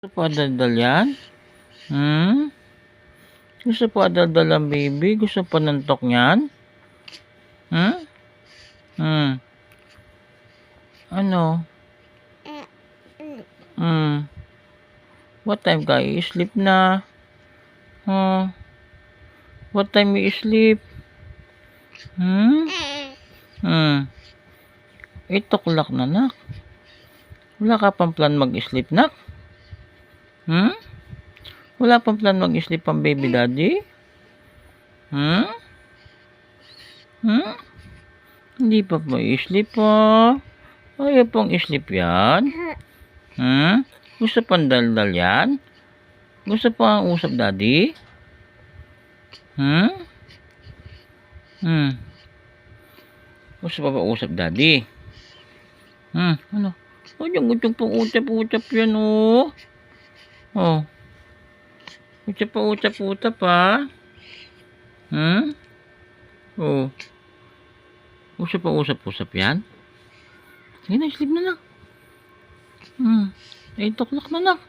Gusto pa daldal yan? Gusto pa daldal ang baby? Gusto pa nantok niyan? Ano? What time ka i-sleep na? What time i-sleep? 8 o'clock na, nak. Wala ka pang plan mag-sleep, nak? Wala pang plan mag-sleep ang baby daddy? Hindi pa po i-sleep pa. Ayaw pang i-sleep yan. Gusto pang daldal yan? Gusto pa ang usap daddy? Gusto pa ba usap daddy? Ano? Yung pang utap-utap yan, oh. Utap pa. Gusto pa usap-usap yan? Sige na, sleep na, nak. 8 o'clock na, nak.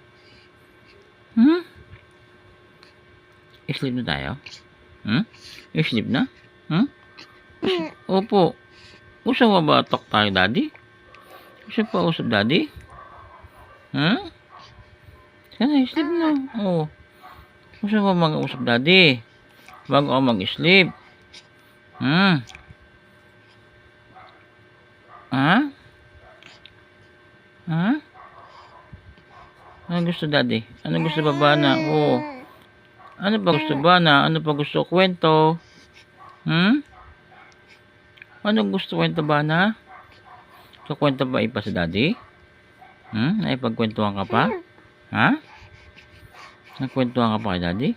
I-sleep na tayo? I-sleep na? Opo. Gusto mo ba talk tayo, daddy? Gusto pa usap, daddy? Sige na, i-sleep na. Gusto mo mag-usap, daddy? Bago ako mag-sleep. Ano gusto, daddy? Ano gusto ba, Bana? Ano pa gusto, Bana? Ano pa gusto kwento? Ano gusto kwento, Bana? Kukwento ba ipa sa daddy? Naipagkwentuhan ka pa? Nagkwentuhan ka pa kay daddy?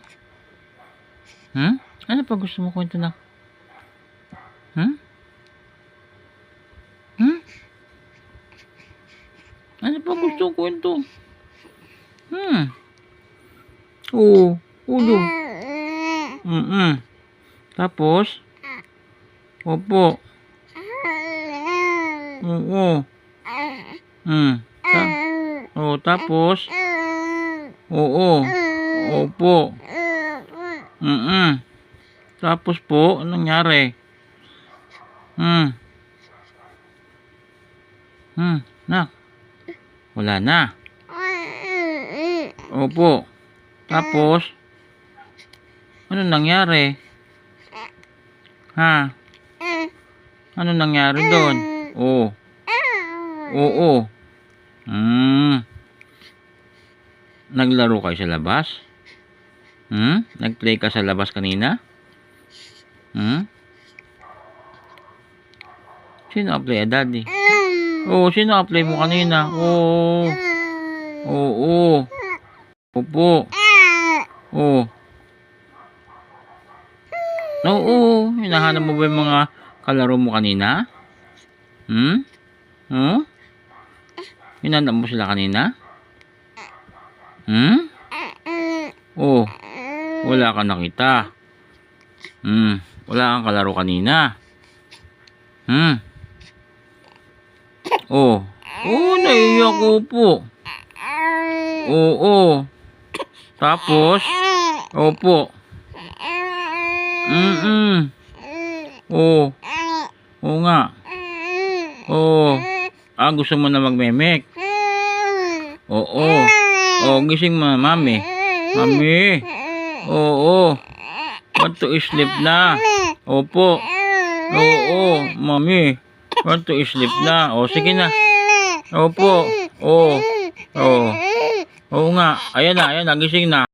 Ano pa gusto mo kwento na? Ano pa gusto kwento? Ulo. Tapos? Opo. Tapos? Opo. Tapos po, anong nangyari? Nak. Wala na. Opo. Tapos, ano nangyari? Ano nangyari doon? Naglaro kayo sa labas? Nagplay ka sa labas kanina? Sino play, daddy? Sino play mo kanina? Opo. Hinahanap mo ba yung mga kalaro mo kanina? Hinahanap mo sila kanina? Wala ka nakita. Wala kang kalaro kanina. Naiiyak ko po. Tapos, opo. Nga. Gusto mo na magmemek? Gising mo na, mami. Mami. Want to sleep na? Opo. Mami. Want to sleep na? Sige na. Opo. Nga. Ayan na, gising na.